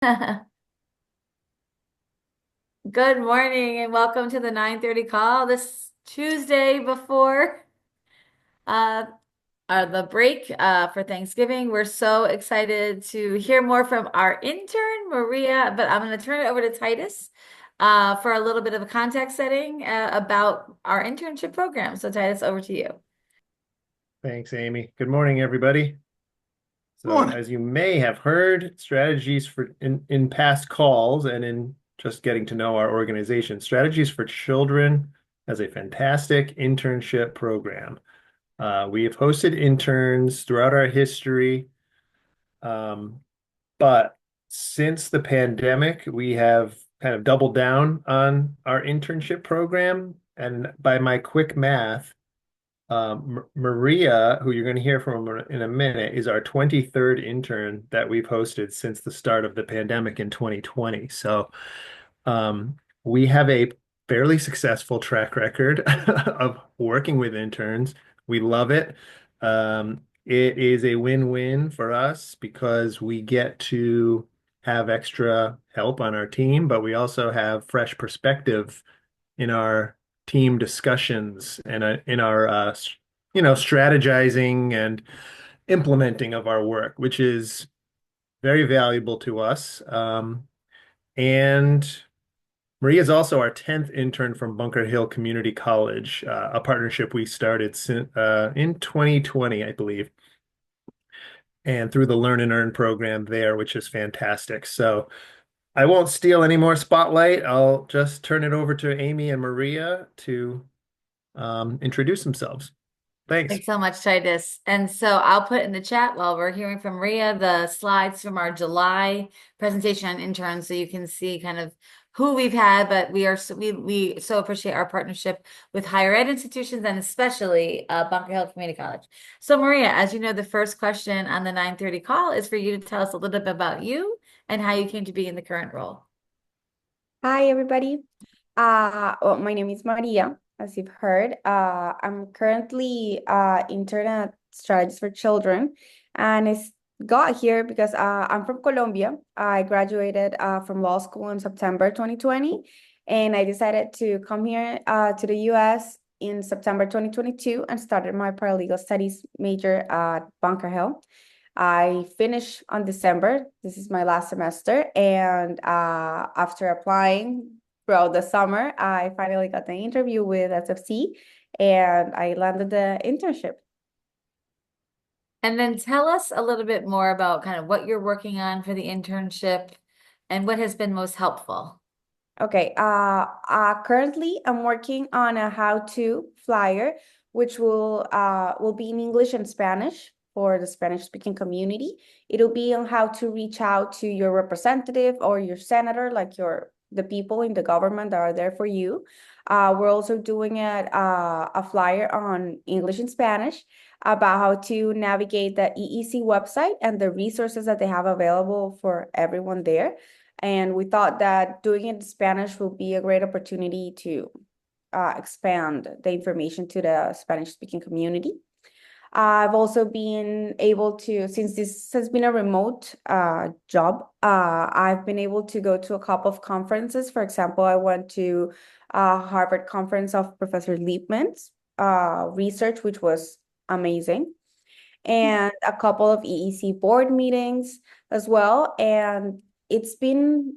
Good morning and welcome to the 9:30 call this Tuesday before uh, the break for Thanksgiving. We're so excited to hear more from our intern, Maria, but I'm going to turn it over to Titus for a little bit of a context setting about our internship program. So Titus, over to you. Thanks, Amy. Good morning, everybody. So, Morning. as you may have heard, strategies for in past calls and in just getting to know our organization, Strategies for Children has a fantastic internship program. We have hosted interns throughout our history, um, but since the pandemic, we have kind of doubled down on our internship program. And by my quick math, Maria, who you're going to hear from in a minute, is our 23rd intern that we've hosted since the start of the pandemic in 2020. So we have a fairly successful track record of working with interns. We love it. It is a win-win for us because we get to have extra help on our team, but we also have fresh perspective in our team discussions and in our strategizing and implementing of our work, which is very valuable to us. And Maria is also our 10th intern from Bunker Hill Community College, a partnership we started in 2020, I believe, and through the Learn and Earn program there, which is fantastic. So I won't steal any more spotlight. I'll just turn it over to Amy and Maria to introduce themselves. Thanks. Thanks so much, Titus. And so I'll put in the chat while we're hearing from Maria the slides from our July presentation on interns so you can see kind of who we've had, but we so appreciate our partnership with higher ed institutions and especially Bunker Hill Community College. So Maria, as you know, the first question on the 9:30 call is for you to tell us a little bit about you and how you came to be in the current role. Hi, everybody. My name is Maria, as you've heard. I'm currently intern at Strategies for Children, and I got here because I'm from Colombia. I graduated from law school in September 2020, and I decided to come here to the US in September 2022 and started my paralegal studies major at Bunker Hill. I finished on December. This is my last semester. And after applying throughout the summer, I finally got the interview with SFC and I landed the internship. And then tell us a little bit more about kind of what you're working on for the internship and what has been most helpful. Okay, currently I'm working on a how-to flyer, which will be in English and Spanish for the Spanish-speaking community. It'll be on how to reach out to your representative or your senator, like the people in the government that are there for you. We're also doing a flyer on English and Spanish about how to navigate the EEC website and the resources that they have available for everyone there. And we thought that doing it in Spanish will be a great opportunity to expand the information to the Spanish speaking community. I've also been able to, since this has been a remote job, I've been able to go to a couple of conferences. For example, I went to Harvard conference of Professor Liebman's research, which was amazing, and a couple of EEC board meetings as well. And it's been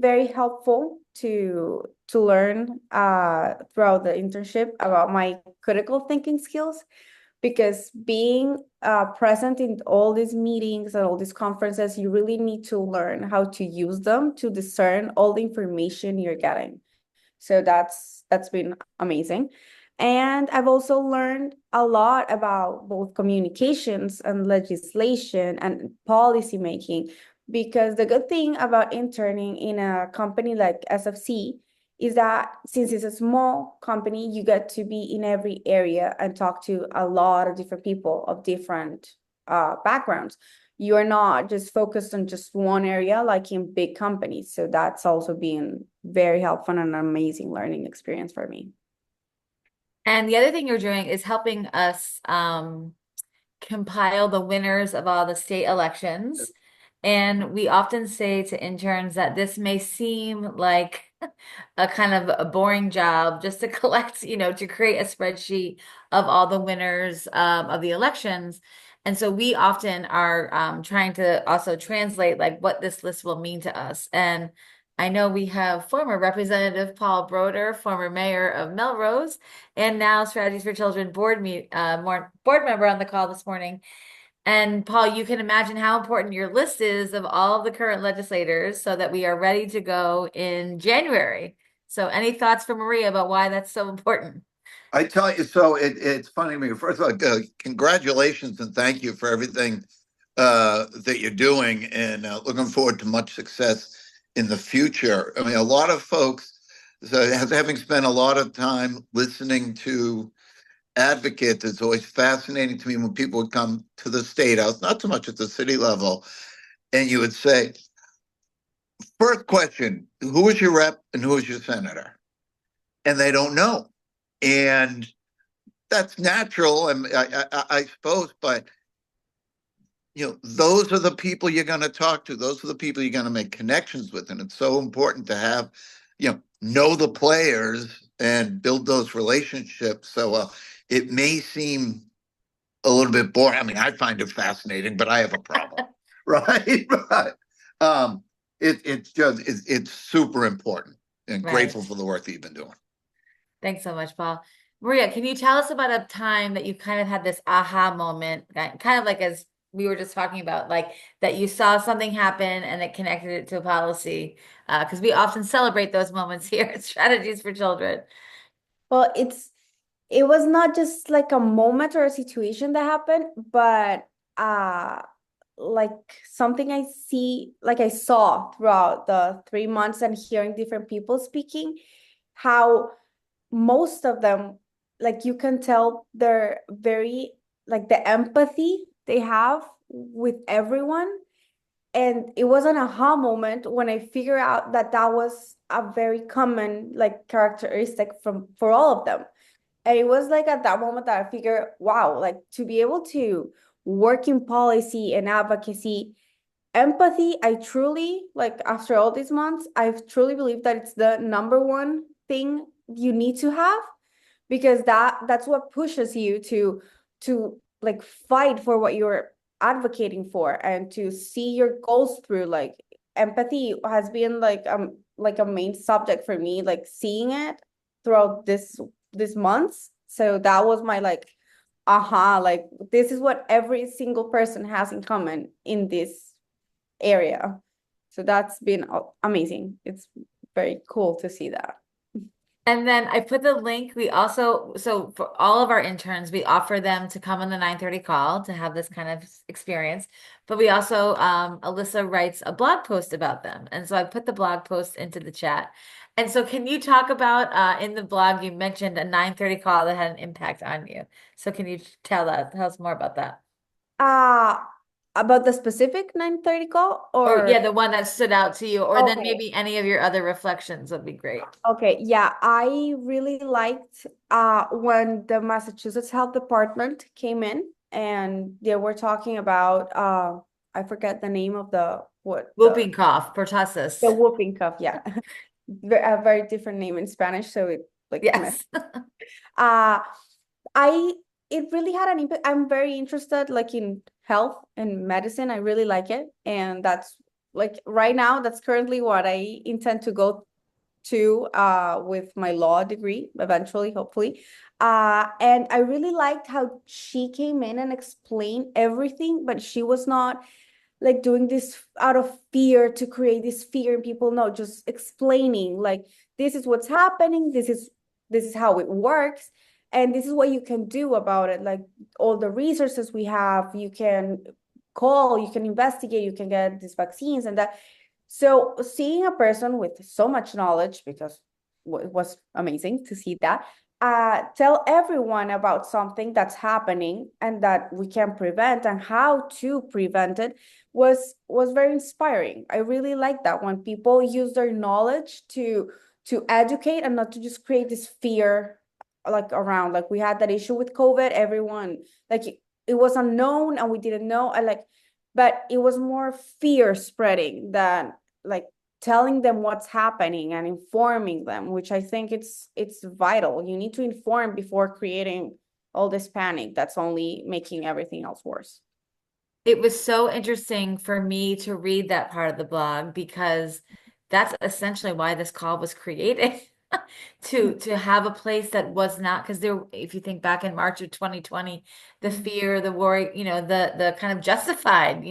very helpful to learn throughout the internship about my critical thinking skills because being present in all these meetings and all these conferences, you really need to learn how to use them to discern all the information you're getting. So that's been amazing. And I've also learned a lot about both communications and legislation and policy making, because the good thing about interning in a company like SFC is that since it's a small company, you get to be in every area and talk to a lot of different people of different backgrounds. You are not just focused on just one area like in big companies. So that's also been very helpful and an amazing learning experience for me. And the other thing you're doing is helping us compile the winners of all the state elections. And we often say to interns that this may seem like a kind of a boring job just to collect, to create a spreadsheet of all the winners of the elections. And so we often are trying to also translate like what this list will mean to us. And I know we have former Representative Paul Broder, former mayor of Melrose, and now Strategies for Children board member on the call this morning. And Paul, you can imagine how important your list is of all of the current legislators so that we are ready to go in January. So any thoughts from Maria about why that's so important? I tell you, so it's funny to me. First of all, congratulations and thank you for everything that you're doing, and looking forward to much success in the future. I mean, a lot of folks, so having spent a lot of time listening to advocates, it's always fascinating to me when people would come to the state house, not so much at the city level, and you would say, first question, who is your rep and who is your senator? And they don't know. And that's natural, and I suppose, but those are the people you're going to talk to. Those are the people you're going to make connections with, and it's so important to have, know the players and build those relationships. So it may seem a little bit boring. I mean, I find it fascinating, but I have a problem, right? But it's super important, and Right. grateful for the work that you've been doing. Thanks so much, Paul. Maria, can you tell us about a time that you kind of had this aha moment, kind of like as we were just talking about, like that you saw something happen and it connected it to a policy? Because we often celebrate those moments here at Strategies for Children. Well, it was not just like a moment or a situation that happened, but like something I saw throughout the 3 months and hearing different people speaking, how most of them, like you can tell they're very, like the empathy they have with everyone. And it was an aha moment when I figured out that that was a very common like characteristic for all of them. And it was like at that moment that I figured, wow, like to be able to work in policy and advocacy, empathy, I truly, like after all these months, I've truly believed that it's the number one thing you need to have, because that's what pushes you to like fight for what you're advocating for and to see your goals through. Like empathy has been like a main subject for me, like seeing it throughout this months. So that was my like aha, like this is what every single person has in common in this area. So that's been amazing. It's very cool to see that. And then I put the link. So for all of our interns, we offer them to come on the 9:30 call to have this kind of experience. But we also, Alyssa writes a blog post about them. And so I put the blog post into the chat. And so can you talk about, in the blog, you mentioned a 9:30 call that had an impact on you. So can you tell us more about that? Uh about the specific 9:30 call Or or yeah, the one that stood out to you, or then okay. maybe any of your other reflections would be great. Okay, yeah, I really liked when the Massachusetts Health Department came in and they were talking about I forget the name of Whooping cough, pertussis. the whooping cough, yeah. A very different name in Spanish, so it like messed. Yes. Uh I it really had an impact. I'm very interested like in health and medicine. I really like it. And that's like right now, that's currently what I intend to go to with my law degree eventually, hopefully. And I really liked how she came in and explained everything, but she was not like doing this out of fear to create this fear in people. No, just explaining like this is what's happening, this is how it works, and this is what you can do about it. Like all the resources we have, you can call, you can investigate, you can get these vaccines and that. So seeing a person with so much knowledge, because it was amazing to see that, tell everyone about something that's happening and that we can prevent and how to prevent it was very inspiring. I really like that when people use their knowledge to educate and not to just create this fear like around. Like we had that issue with COVID, everyone like it was unknown and we didn't know. I like but it was more fear spreading than like telling them what's happening and informing them, which I think it's vital. You need to inform before creating all this panic that's only making everything else worse. It was so interesting for me to read that part of the blog because that's essentially why this call was created. To have a place that was not, because there, if you think back in March of 2020, the fear, the worry, the kind of justified,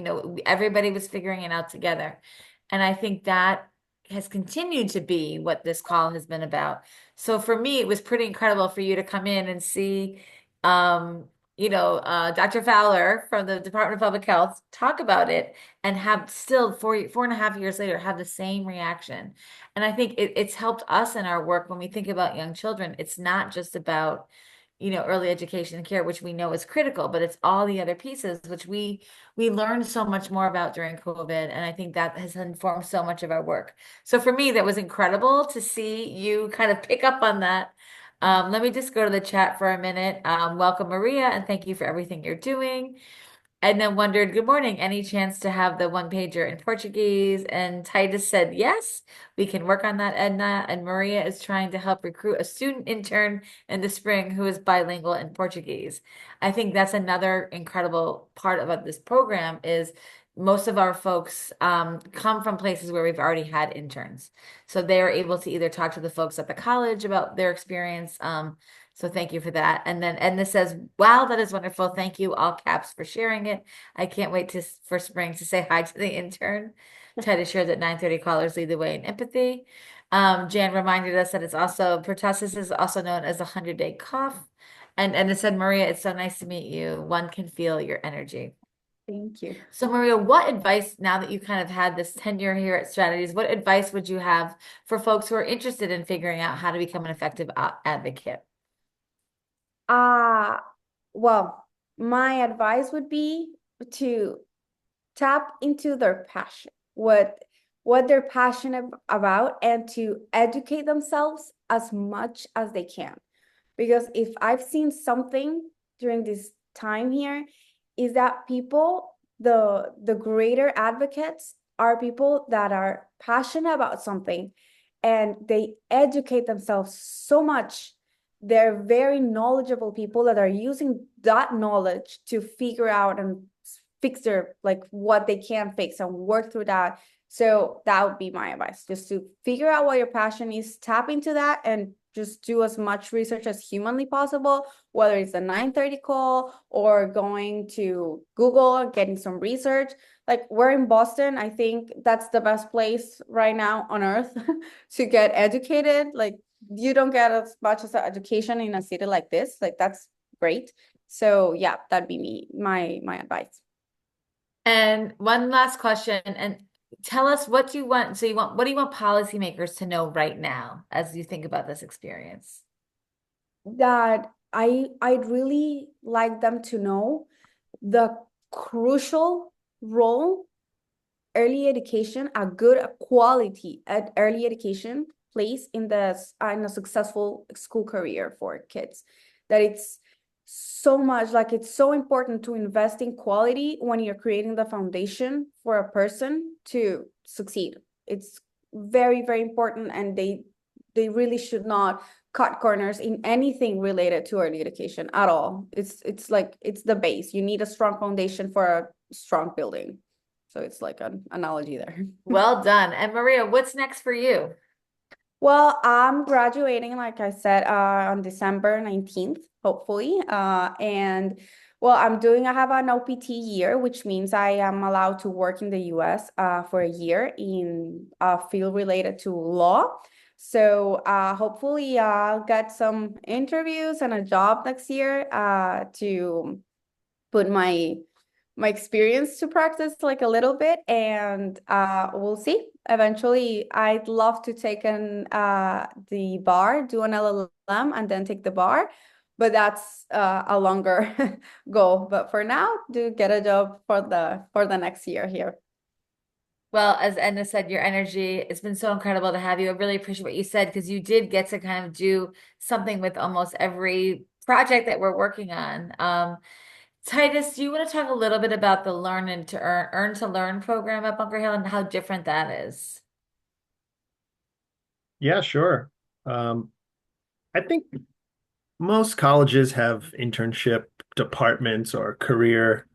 everybody was figuring it out together. And I think that has continued to be what this call has been about. So for me, it was pretty incredible for you to come in and see um Dr. Fowler from the Department of Public Health talk about it and have still 4.5 years later have the same reaction. And I think it's helped us in our work when we think about young children. It's not just about, early education and care, which we know is critical, but it's all the other pieces which we learned so much more about during COVID. And I think that has informed so much of our work. So for me, that was incredible to see you kind of pick up on that. Let me just go to the chat for a minute. Welcome, Maria, and thank you for everything you're doing. Edna wondered, good morning, any chance to have the one pager in Portuguese? And Titus said, yes, we can work on that, Edna. And Maria is trying to help recruit a student intern in the spring who is bilingual in Portuguese. I think that's another incredible part about this program is most of our folks come from places where we've already had interns. So they are able to either talk to the folks at the college about their experience, so thank you for that. And then Edna says, wow, that is wonderful. Thank you, all caps, for sharing it. I can't wait for spring to say hi to the intern. Try to share that 9:30 callers lead the way in empathy. Jan reminded us that it's also, pertussis is also known as a 100-day cough. And it said, Maria, it's so nice to meet you. One can feel your energy. Thank you. So Maria, what advice, now that you kind of had this tenure here at Strategies, what advice would you have for folks who are interested in figuring out how to become an effective advocate? Uh, well, my advice would be to tap into their passion, what they're passionate about, and to educate themselves as much as they can. Because if I've seen something during this time here, is that people, the greater advocates are people that are passionate about something and they educate themselves so much. They're very knowledgeable people that are using that knowledge to figure out and fix their, like, what they can fix and work through that. So that would be my advice, just to figure out what your passion is, tap into that, and just do as much research as humanly possible, whether it's a 9:30 call or going to Google and getting some research. Like, we're in Boston. I think that's the best place right now on earth to get educated. Like, you don't get as much as an education in a city like this. Like, that's great. So yeah, that'd be my advice. And one last question, and tell us what you want. So what do you want policymakers to know right now as you think about this experience? That I'd really like them to know the crucial role early education, a good quality at early education plays in a successful school career for kids. That it's so much, like, it's so important to invest in quality when you're creating the foundation for a person to succeed. It's very, very important, and they really should not cut corners in anything related to early education at all. It's like, it's the base. You need a strong foundation for a strong building. So it's like an analogy there. Well done. And Maria, what's next for you? Well, I'm graduating, like I said, on December 19th, hopefully. And well, I have an OPT year, which means I am allowed to work in the US for a year in a field related to law. So hopefully I'll get some interviews and a job next year to put my experience to practice, like, a little bit, and we'll see. Eventually, I'd love to take the bar, do an LLM, and then take the bar, but that's a longer goal. But for now, do get a job for the next year here. Well, as Edna said, your energy, it's been so incredible to have you. I really appreciate what you said because you did get to kind of do something with almost every project that we're working on. Titus, do you want to talk a little bit about the Learn and to Earn to Learn program at Bunker Hill and how different that is? Yeah, sure. Um, I think most colleges have internship departments or career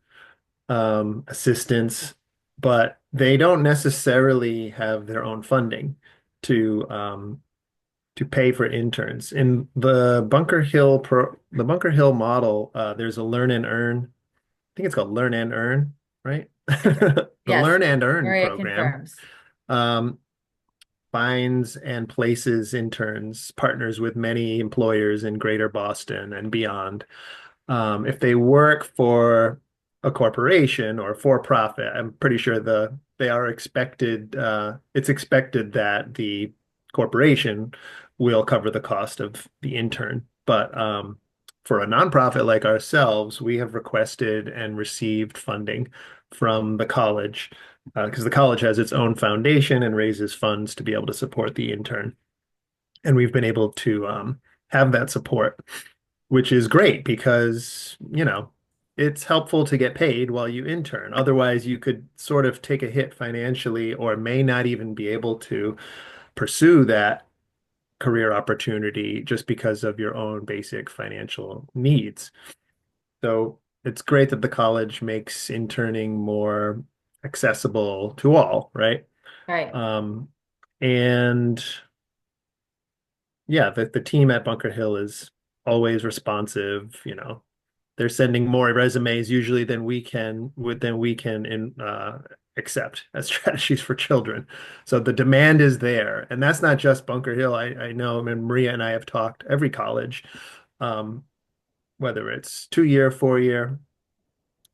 assistants, but they don't necessarily have their own funding to to pay for interns. In the Bunker Hill model, there's a learn and earn. I think it's called Learn and Earn, right? The Yes, Learn and Earn Maria program confirms. um, finds and places interns, partners with many employers in Greater Boston and beyond. If they work for a corporation or for profit, I'm pretty sure they are expected, it's expected that the corporation will cover the cost of the intern. But for a nonprofit like ourselves, we have requested and received funding from the college because the college has its own foundation and raises funds to be able to support the intern. And we've been able to have that support, which is great because, it's helpful to get paid while you intern. Otherwise, you could sort of take a hit financially or may not even be able to pursue that career opportunity just because of your own basic financial needs. So it's great that the college makes interning more accessible to all, right? Right. Um, and yeah, the team at Bunker Hill is always responsive, they're sending more resumes usually than we can accept as strategies for children. So the demand is there, and that's not just Bunker Hill. I know, I mean, Maria and I have talked every college, um, whether it's 2 year, 4 year,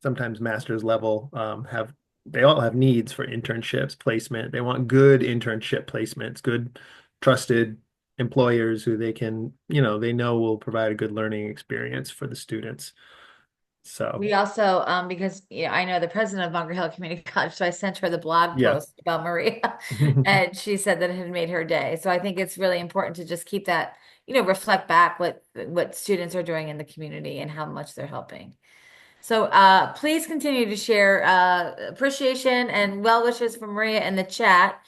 sometimes master's level, have they all have needs for internships, placement. They want good internship placements, good trusted employers who they know will provide a good learning experience for the students. So, We also, because I know the president of Bunker Hill Community College, so I sent her the blog yeah. post about Maria, and she said that it had made her day. So I think it's really important to just keep that, reflect back what students are doing in the community and how much they're helping. So please continue to share appreciation and well wishes from Maria in the chat.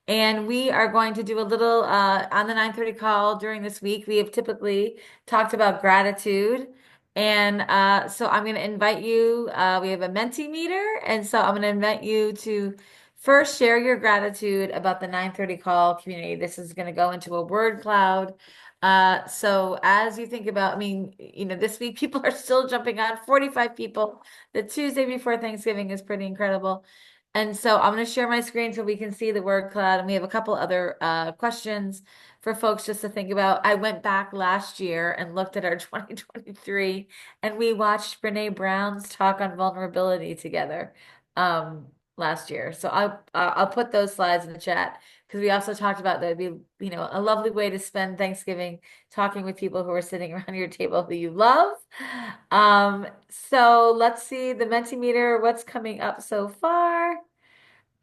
And we are going to do a little on the 9:30 call during this week. We have typically talked about gratitude. And so I'm going to invite you. We have a Mentimeter. And so I'm going to invite you to first share your gratitude about the 9:30 call community. This is going to go into a word cloud. So as you think about, I mean, this week people are still jumping on 45 people. The Tuesday before Thanksgiving is pretty incredible. And so I'm going to share my screen so we can see the word cloud. And we have a couple other questions for folks just to think about. I went back last year and looked at our 2023 and we watched Brene Brown's talk on vulnerability together um, last year. So I'll put those slides in the chat because we also talked about that would be, a lovely way to spend Thanksgiving talking with people who are sitting around your table who you love. So let's see the Mentimeter, what's coming up so far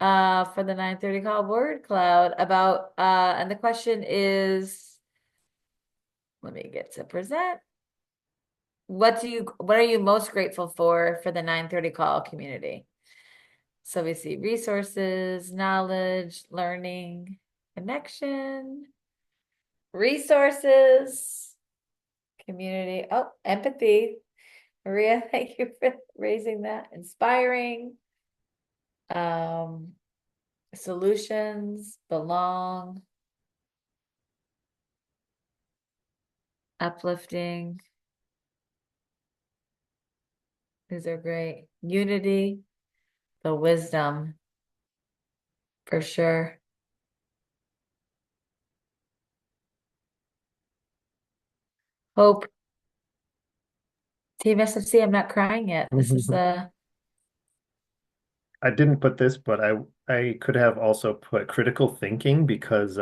for the 9:30 call word cloud about and the question is, let me get to present. What are you most grateful for the 9:30 call community? So we see resources, knowledge, learning, connection, resources, community. Oh, empathy. Maria, thank you for raising that. Inspiring. Um, solutions, belong, uplifting. These are great. Unity, the wisdom, for sure. Hope. Team SFC, I'm not crying yet. This is the I didn't put this, but I could have also put critical thinking because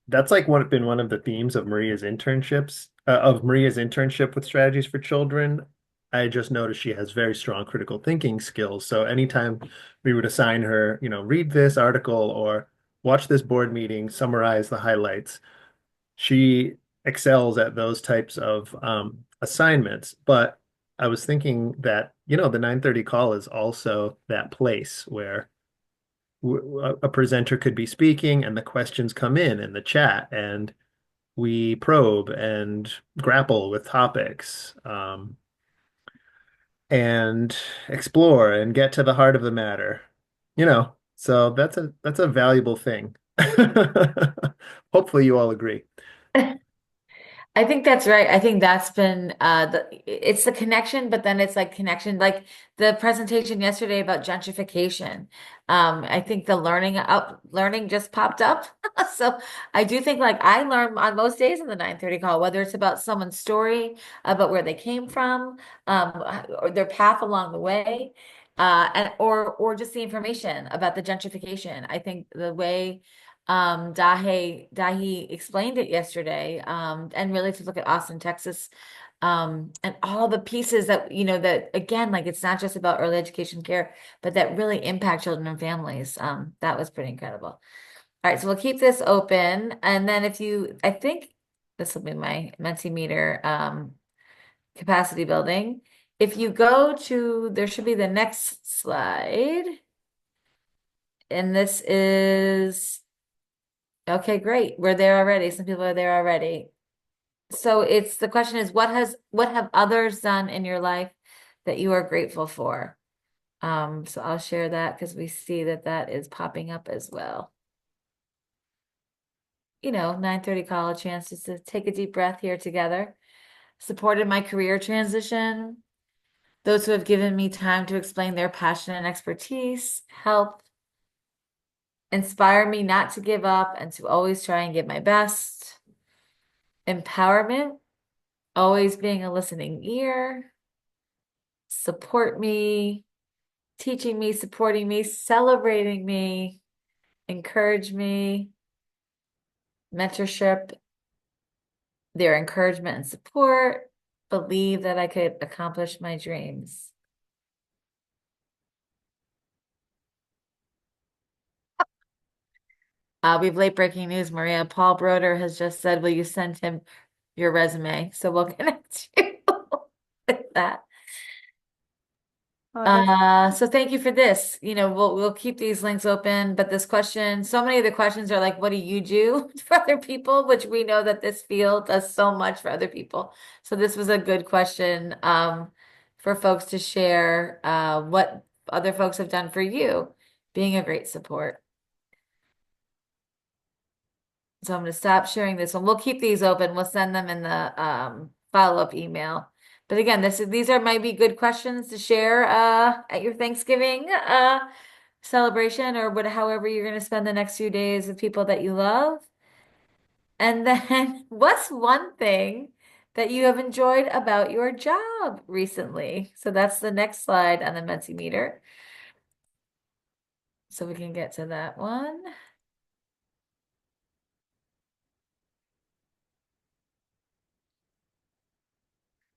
that's like been one of the themes of Maria's internship with strategies for children. I just noticed she has very strong critical thinking skills. So anytime we would assign her, read this article or watch this board meeting, summarize the highlights, she excels at those types of assignments. But I was thinking that, the 9:30 call is also that place where a presenter could be speaking and the questions come in the chat and we probe and grapple with topics, and explore and get to the heart of the matter. So that's a valuable thing. Hopefully you all agree. I think that's right. I think that's been it's the connection, but then it's like connection, like the presentation yesterday about gentrification. I think the learning just popped up. So I do think like I learn on most days in the 9:30 call, whether it's about someone's story, about where they came from, or their path along the way, and or just the information about the gentrification. I think the way Dahi explained it yesterday, and really to look at Austin, Texas, and all the pieces that, that again, like it's not just about early education care, but that really impact children and families. That was pretty incredible. All right, so we'll keep this open. And then I think this will be my Mentimeter capacity building. If you go to, there should be the next slide. And this is okay, great. We're there already. Some people are there already. So the question is, what have others done in your life that you are grateful for? So I'll share that because we see that that is popping up as well. 9:30 call, a chance just to take a deep breath here together. Supported my career transition. Those who have given me time to explain their passion and expertise, help inspire me not to give up and to always try and give my best. Empowerment, always being a listening ear, support me, teaching me, supporting me, celebrating me, encourage me, mentorship, their encouragement and support, believe that I could accomplish my dreams. We have late breaking news, Maria. Paul Broder has just said, will you send him your resume? So we'll connect you with that. So thank you for this. We'll keep these links open, but this question, so many of the questions are like, what do you do for other people? Which we know that this field does so much for other people. So this was a good question for folks to share what other folks have done for you, being a great support. So I'm going to stop sharing this one. We'll keep these open. We'll send them in the follow-up email. But again, these might be good questions to share at your Thanksgiving celebration or however you're going to spend the next few days with people that you love. And then what's one thing that you have enjoyed about your job recently? So that's the next slide on the Mentimeter. So we can get to that one.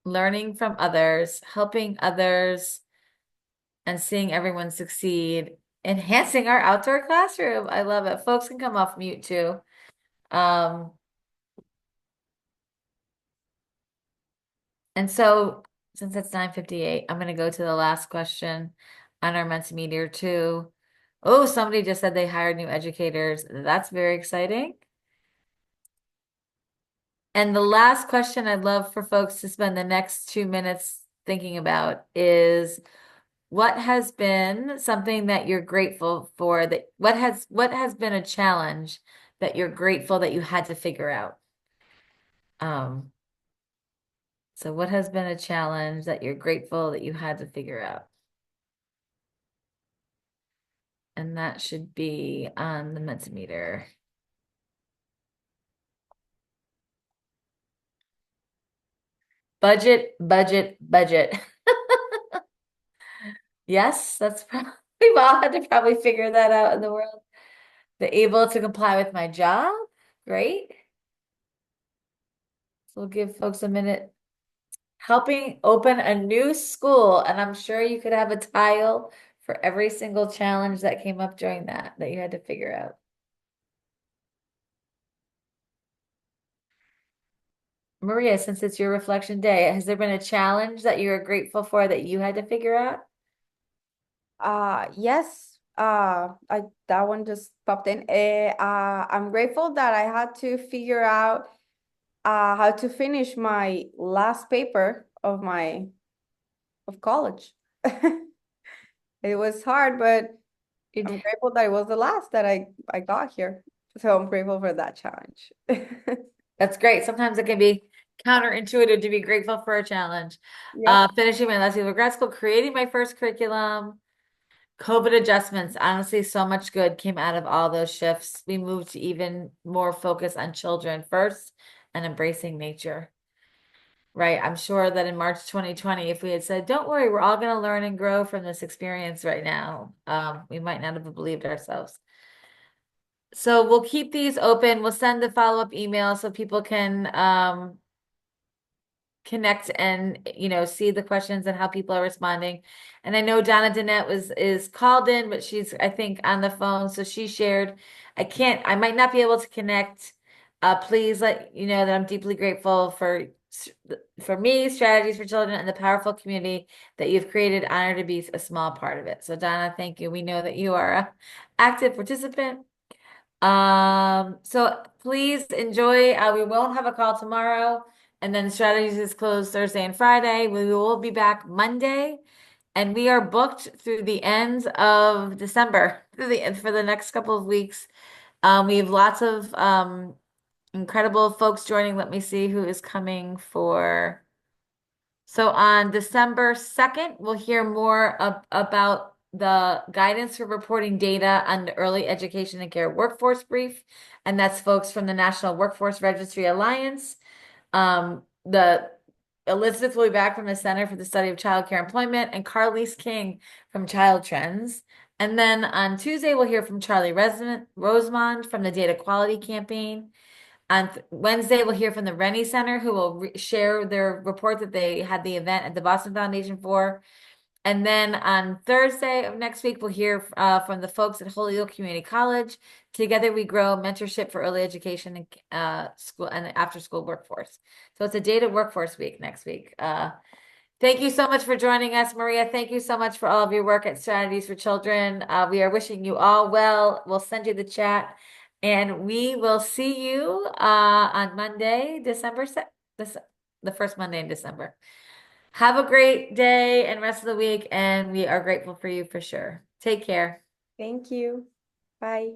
Learning from others, helping others, and seeing everyone succeed, enhancing our outdoor classroom. I love it. Folks can come off mute too. And so since it's 9:58, I'm going to go to the last question on our Mentimeter too. Oh, somebody just said they hired new educators. That's very exciting. And the last question I'd love for folks to spend the next 2 minutes thinking about is what has been something that you're grateful for, that what has been a challenge that you're grateful that you had to figure out? So what has been a challenge that you're grateful that you had to figure out? And that should be on the Mentimeter. Budget, budget, budget. Yes, that's probably, we've all had to probably figure that out in the world. The able to comply with my job. Great. So we'll give folks a minute. Helping open a new school. And I'm sure you could have a tile for every single challenge that came up during that you had to figure out. Maria, since it's your reflection day, has there been a challenge that you're grateful for that you had to figure out? Yes, that one just popped in. I'm grateful that I had to figure out how to finish my last paper of college. It was hard, but I'm It- grateful that it was the last that I got here. So I'm grateful for that challenge. That's great. Sometimes it can be counterintuitive to be grateful for a challenge. Yep. Finishing my last year of grad school, creating my first curriculum, COVID adjustments. Honestly, so much good came out of all those shifts. We moved to even more focus on children first and embracing nature. Right. I'm sure that in March 2020, if we had said, don't worry, we're all going to learn and grow from this experience right now, we might not have believed ourselves. So we'll keep these open. We'll send the follow-up email so people can connect and see the questions and how people are responding. And I know Donna Danette is called in, but she's I think on the phone, so she shared. I might not be able to connect. Please let you know that I'm deeply grateful for me, Strategies for Children, and the powerful community that you've created. Honored to be a small part of it. So Donna, thank you. We know that you are a active participant. So please enjoy. We won't have a call tomorrow, and then strategies is closed Thursday and Friday. We will be back Monday, and we are booked through the end of December for the next couple of weeks. We have lots of incredible folks joining. Let me see who is coming for. So on December 2nd, we'll hear more about the guidance for reporting data on the early education and care workforce brief. And that's folks from the National Workforce Registry Alliance. The Elizabeth will be back from the Center for the Study of Child Care Employment and Carlise King from Child Trends. And then on Tuesday, we'll hear from Charlie Rosemond from the Data Quality Campaign. On Wednesday, we'll hear from the Rennie Center, who will share their report that they had the event at the Boston Foundation for. And then on Thursday of next week, we'll hear from the folks at Holyoke Community College. Together, we grow mentorship for early education and school and after school workforce. So it's a data workforce week next week. Thank you so much for joining us, Maria. Thank you so much for all of your work at Strategies for Children. We are wishing you all well. We'll send you the chat. And we will see you on Monday, December 2nd, the first Monday in December. Have a great day and rest of the week, and we are grateful for you for sure. Take care. Thank you. Bye.